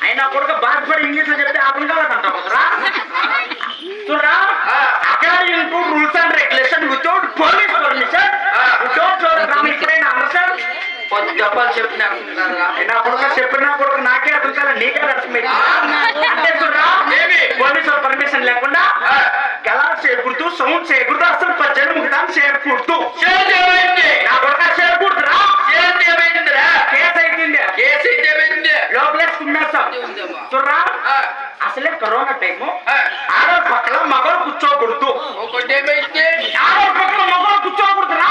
అయినా కొడుకు బాధపడి ఇంగ్లీష్ లో చెప్తే అర్థం కాలేదంట చూడరా according to rules and regulation without police permission without ఇక్కడైనా అండర్స్టాండ్ చెప్పాలి చెప్పిన అయినా కొడుకు చెప్పినా కొడుకు నాకే అర్థం కాలే నీకే అర్థమైంది అంటే చూడరా పోలీసు పర్మిషన్ లేకుండా ఎలా చేయకూడదు సౌండ్ చేయకూడదు అసలు పచ్చని ముఖాన్ని చేయకూడదు నా కొడుకు చేయకూడదురా కేసు అయిపోయింది లోపలేసుకున్నాం చూడరా అసలే కరోనా టైము ఆడవాళ్ళ పక్కన మగవాళ్ళు కూర్చోకూడదు ఆడవాళ్ళ పక్కన మగవాళ్ళు కూర్చోకూడదురా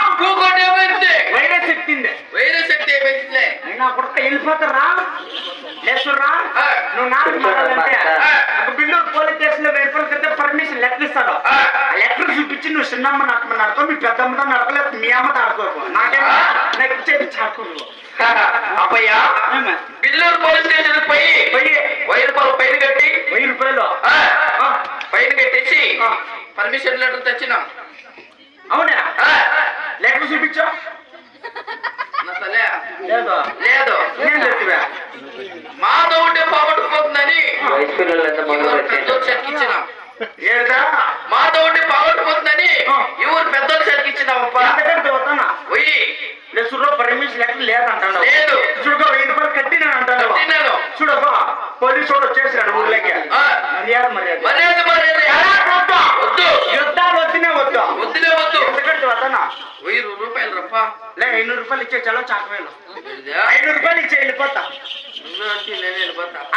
వైరస్ ఎక్కింది అయినా కొడుకు వెళ్ళిపోతారా లేస్తురా నువ్వు నాకు మాట్లాడాలంటే బిల్లూరు పోలీస్ స్టేషన్ లో 1000 రూపాయల క్రితం పర్మిషన్ లెటర్ ఇస్తాడు ఆ లెటర్ చూపించి నువ్వు చిన్నమ్మ నడకమని నడకో మీ పెద్దమ్మతో నడకలేదు మీ అమ్మ ఆడుకోరు నాకేమో నాకు ఇచ్చేది చాడుకోరు అప్పయ్యా బిల్లూరు పోలీస్ స్టేషన్ పోయి 1000 రూపాయలు పైన కట్టి 1000 రూపాయలు పైన కట్టేసి పర్మిషన్ లెటర్ తెచ్చినాం. అవునా లెటర్ చూపించా లేదు లేదు మాతో ఉంటే పోగొట్టుకుపోతుందని చెక్కిచ్చినాం. మాతో ఉంటే పోగొట్టుకుపోతుందని ఎవరు పెద్దలు చెక్కిచ్చినామప్పా. పోయి పర్మిషన్ లెటర్ లేదంటాను. లేదు చూడక 1000 రూపాయలు కట్టి నేను అంటాను. చూడక పోలీసు వాడు వచ్చేసాడు ఊర్లోకి. మర్యాద వద్దు యుద్ధాలు వద్దునే వద్దు ఎందుకంటే వద్దనా 1000 రూపాయలు రప్ప లే 500 రూపాయలు ఇచ్చే చలో చాకవేలు 500 రూపాయలు ఇచ్చే వెళ్ళిపోతా.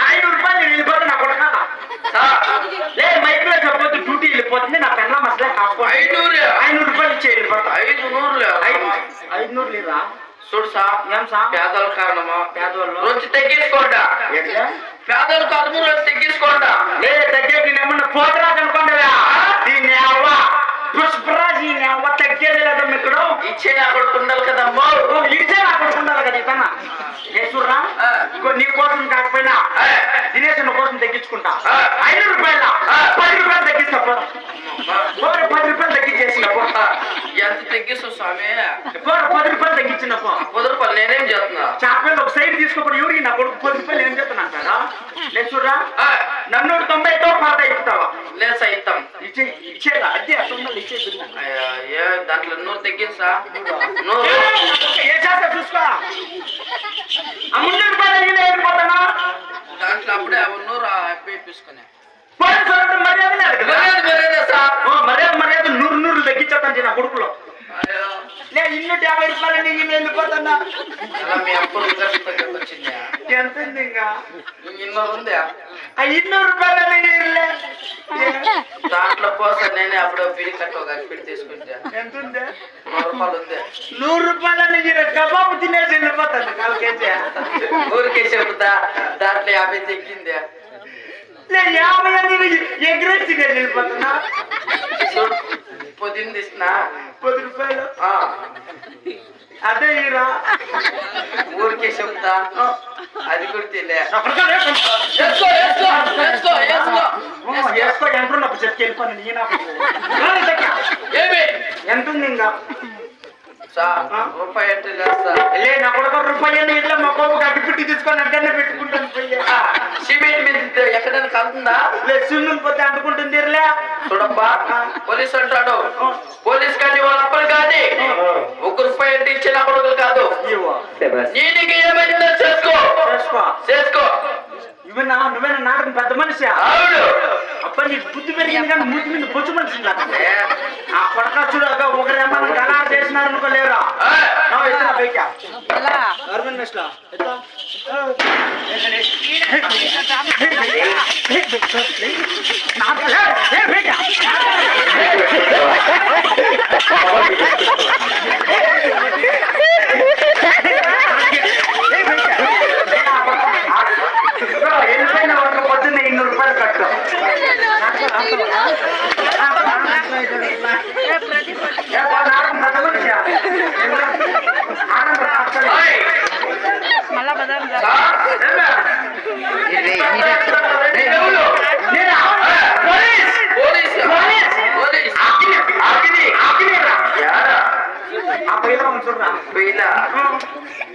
500 రూపాయలు నేను వెళ్ళిపోతా నా కొడకాల లే మైక్ లో చెప్పొద్దు డ్యూటీ వెళ్ళిపోతుంది నా పెళ్ళ మసలే కాసుకో. 500 రూపాయలు ఇచ్చే వెళ్ళిపోతా. 500 500 లేదా చూడు సా ఏం సా పేదల కారణమా పేదవాళ్ళు రోజు తగ్గించుకోండి ఏంటిదా? పేదల కారణము రోజు తగ్గించుకోండి లే తగ్గేది ఏమన్నా పోతరాజు అనుకోండివా దీన్ని అవ్వ పుష్పరాజు దీన్ని అవ్వ తగ్గేది లేదా మీకు ఇచ్చే అక్కడ ఉండాలి కదమ్మా ఇడిచే అక్కడ ఉండాలి కదా ఇతన చూడరా ఇంకో నీ కోసం కాకపోయినా దినేష్ కోసం తగ్గించుకుంటా 5 రూపాయల 10 రూపాయలు తగ్గిస్తా 10 రూపాయలు తగ్గించేసిన ఎంత తగ్గిస్తావు స్వామి 10 రూపాయలు తగ్గించిన 10 రూపాయలు నేనేం చేస్తున్నా చాపలు ఒక సైడ్ తీసుకోబడి ఎవరికి నా కొడుకు 10 రూపాయలు ఏం చేస్తున్నా కదా లేదు చూడరా నన్ను 90తో పాత ఇస్తావా లేదు సార్ ఇస్తాం ఇచ్చేదా అదే అసలు ఇచ్చేది దాంట్లో 100 తగ్గిస్తా ఏ చేస్తా చూసుకో ఆ 300 రూపాయలు వెళ్ళిపోతానా దాంట్లో అప్పుడే 100 తీసుకునే మర్యాద లేదు కదా మర్యాద 100 తగ్గించేస్తాను నా కొడుకులో నేను 250 రూపాయలు నీకు వెళ్ళిపోతున్నా మీ అప్పుడు వచ్చిందా ఎంత ఉంది ఇంకా 200 ఉందా ఆ 200 రూపాయలు దాంట్లో కోసం నేనే అప్పుడు పిడి కట్ట ఒక పిడి తీసుకుంటా ఎంత ఉంది 100 రూపాయలు ఉంది 100 రూపాయలు కబాబు తినేసి వెళ్ళిపోతాను 4 కేజీ ఊరికే చెబుతా దాంట్లో 50 తగ్గిందా నేను 50 ఎగ్రెస్ తినేసి వెళ్ళిపోతున్నా పొద్దున్న ఇస్తున్నా 10 రూపాయలు అదే ఈరా ఊరికే చెబుతా అది కూడా తినే వేసుకో ఎంత ఉన్నప్పుడు చెప్పి వెళ్ళిపోను ఎంత ఉంది ఇంకా రూపాయి ఎట్లా చేస్తా లే నా కొడుకు రూపాయలు ఇట్లా మా కోపు గడ్డి పెట్టి తీసుకొని అడ్డనే పెట్టుకుంటాను సిమెంట్ మీద ఎక్కడైనా కలుతుందా లే స్విమ్మింగ్ పోతే అంటుకుంటుంది చూడబ్బా పోలీస్ అంటాడు పోలీస్ కానీ వాళ్ళ అప్పలు కాదు 1 రూపాయి అంటే ఇచ్చిన కొడుకులు కాదు నీకు ఏమైందో చేసుకో చేసుకో నువ్వేనా నాటకం పెద్ద మనిషి అవును అబ్బా నీకు బుద్ధి పెరిగింది కానీ మూతి మీద బొచ్చు మనిషి ఆ కొడక చూడగా ఒకరేమన్నా గలారు చేసినారు అనుకోలేరా వెళ్ళిపోయిన ఒక పొద్దున్న 200 రూపాయలు కట్టు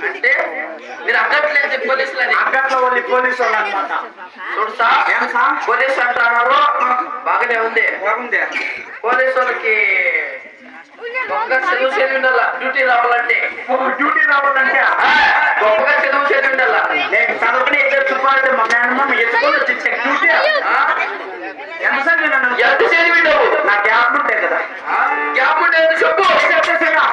అంటే మీరు అగ్గట్లేదు పోలీసులు అని అగ్గట్లో వాళ్ళు పోలీసు వాళ్ళు అనమాట చూడుసా పోలీసు అంటున్నారు బాగానే ఉంది పోలీసు వాళ్ళకి ఒక్క చదువు ఉండాల డ్యూటీ రావాలంటే గొప్పగా చదువు ఉండాల నేను చదువుకుని చెప్పాలంటే మా మేనమ్మ ఎత్తుకొని వచ్చి డ్యూటీ ఎంత చదివిండవు నా గ్యాప్ ఉంటాయి కదా గ్యాప్ ఉంటే చెప్పు చెప్పేసేగా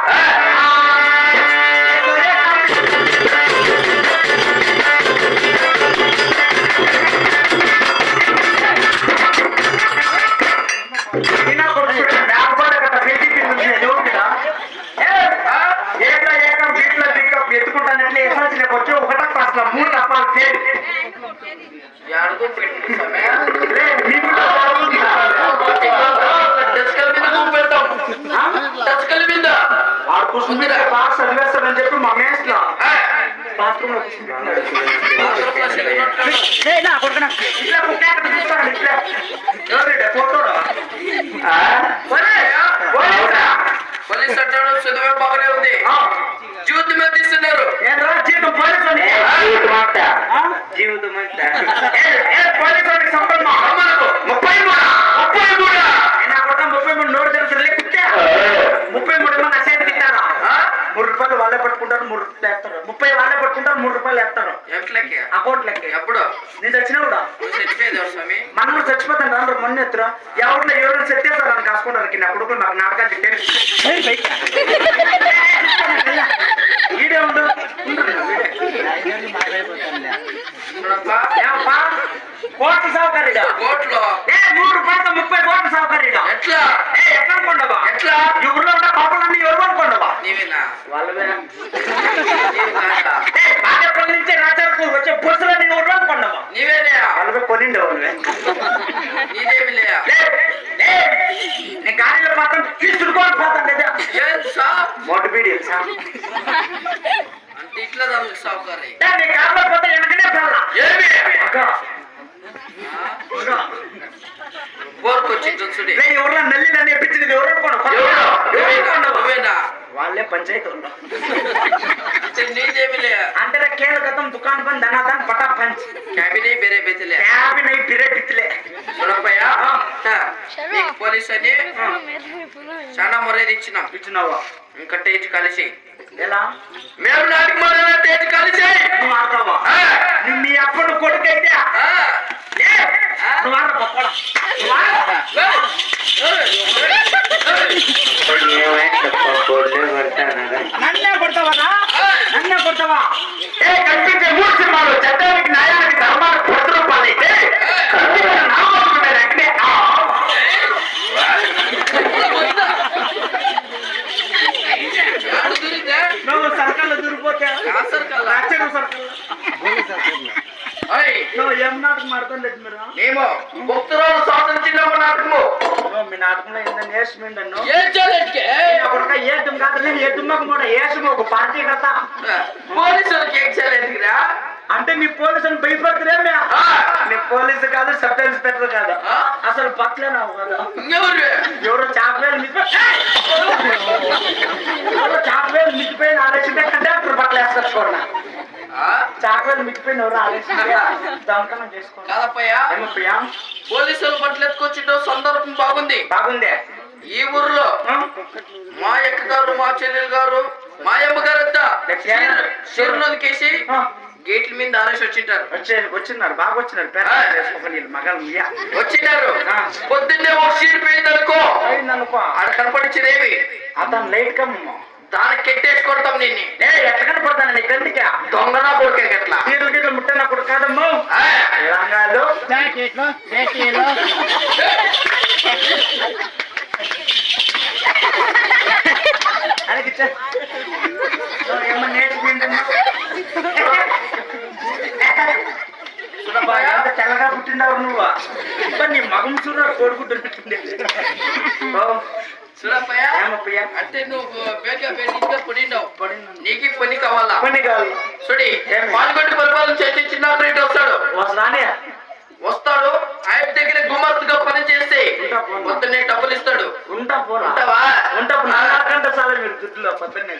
ఎత్తుకుంటానంటే ఎస్ఎల్సీలోకి వచ్చి 1వ క్లాస్లో 3 రకాలు ఫెయిల్ యాడకు పెట్టు సమయం క్లాస్ చదివేస్తాడని చెప్పి మా మేస్లో బాత్రూమ్ లో పోలీస్ అంటాడు చదువే బాగానే ఉంది జీవితం మీద తీస్తున్నారు జీవితం పోలీసు జీవితం పోలీసు సంపన్న 33 నోటు తెలుసు కుట్టా 33 మంది అసైన్ తింటారా 3 రూపాయలు వాళ్ళే పట్టుకుంటారు 3 రూపాయలు వేస్తారు 30 వాళ్ళే పట్టుకుంటారు 3 రూపాయలు వేస్తారు ఎట్లకి అకౌంట్ లెక్క ఎప్పుడు నేను చచ్చినవుడా చచ్చిపోయేది స్వామి మనం చచ్చిపోతాను రాను మొన్న ఎత్తురా ఎవరు చెత్తేస్తారు అని కాసుకోవడానికి నా కొడుకు నాకు నాటకాలు ఈడే ఉండు కోట్ల సౌకర్యం కోట్లో 3 రూపాయలతో 30 కోట్ల సౌకర్యం ఎట్లా ఎట్లా అనుకోండవా ఎట్లా ఈ ఊర్లో ఉన్న పాపలన్నీ ఎవరు అనుకోండవా నీవేనా వాళ్ళ బాగేపల్లి నుంచి రాచరకు వచ్చే బస్సులో నేను ఉండడం కొన్నావా నీవేలే వాళ్ళకి కొనిండే వాళ్ళు నీదేమిలే నేను గాడిలో మాత్రం తీసుకొని పోతాను లేదా ఏం సా మోటు బీడి అంటే ఇట్లా తమ్ముడు సావుకారి నీ కార్లో పోతే వెనకనే పెళ్ళ ఏమి అక్క బోర్కు వచ్చింది చూడి ఎవరో నల్లి నన్ను ఎప్పించింది ఎవరు నువ్వేనా వాళ్ళే పంచాయతీ ఉన్నా అంటే నీదేమిలే అంటే కేల గతం దుకాన్ బంద్ ధనాదాన్ పటా పంచ్ క్యాబినీ ಬೇರೆ ಬೇತಿలే క్యాబి నై పిరే పిత్లే చూడపయ్య నీకు పోలీస్ అని చాలా మొరేది ఇచ్చినాం ఇచ్చినావా ఇంకా టేజ్ కలిసి ఎలా మేము నాటికి మొదలైన టేజ్ కలిసి నువ్వు ఆడతావా నీ అప్పుడు కొడుకైతే నువ్వు ఆడ పప్పడా నన్నే కొడతావా నన్నే కొడతావా కనిపించే మూడు సినిమాలు చట్టానికి న్యాయానికి ధర్మానికి కోటి రూపాయలు అయితే నువ్వు సర్కల్లో దూరిపోతే నువ్వు ఏం నాటకం ఆడుతుంది మీరు మేము భక్తురాలు స్వాతంత్ర్యంలో నాటకము మీ నాటకంలో ఏంటంటే వేసమిండను ఏం చేయలేకే అప్పుడు ఏ దుమ్ కాదు నేను ఏ దుమ్మకు కూడా వేసము ఒక పార్టీ కదా పోలీసులకి ఏం చేయలేదురా అంటే నీ పోలీసులు భయపడుతురే నీ పోలీసు కాదు సబ్ ఇన్స్పెక్టర్ కాదు అసలు పట్లేనావు కదా ఎవరో చాక్లెట్ చాక్లెట్ మిగిపోయిన ఆలోచింటే కండక్టర్ బట్టలు వేస్తారు చూడ చాక్లెట్ మిగిపోయిన ఎవరు ఆలోచింటే దొంగతనం చేసుకోండి కాదప్పయ్యా ఏమప్పయ్యా పోలీసులు బట్టలు ఎత్తుకొచ్చిండో సందర్భం బాగుంది బాగుందే ఈ ఊర్లో మా అక్క గారు మా చెల్లెలు గారు మా అమ్మ గారు అంతా చెరువులోకేసి గేట్ల మీద ఆరేసి వచ్చింటారు వచ్చిన్నారు బాగా వచ్చినారు చేసుకోని మగలు వచ్చినారు పొద్దున్నే ఒక సీట్ పోయింది అనుకో ఆడ కనపడించేదేమి అతను లైట్ కమ్మ దానికి కెట్టేసి కొడతాం నిన్ను ఎట్లా కనపడతాను నీ కంటికి దొంగనా కొడుకే ఎట్లా తీరులు గీతలు ముట్టే నా కొడుకు కాదమ్మా రంగాలు అడిగిచ్చా ఏమన్నా నేర్చుకుంటున్నా ఎంత తెల్లగా పుట్టిండావు నువ్వు నీ మగం చూడ కోడుకుంటుండే చూడప్పయ్యా అంటే నువ్వు బేగా ఇంట్లో పొడిండవు నీకు పని కావాలా పని కావాలి చూడి పాల్గొట్టి పరిపాలన చేసి చిన్న రేట్ వస్తాడు వస్తాడు ఆయన దగ్గర గుమస్తుగా పని చేస్తే మొత్తం డబ్బులు ఇస్తాడు ఉంటావా ఉంటావా ఉంటా 4 గంటల సార్ మీరు దుడ్డులో పొద్దున్నే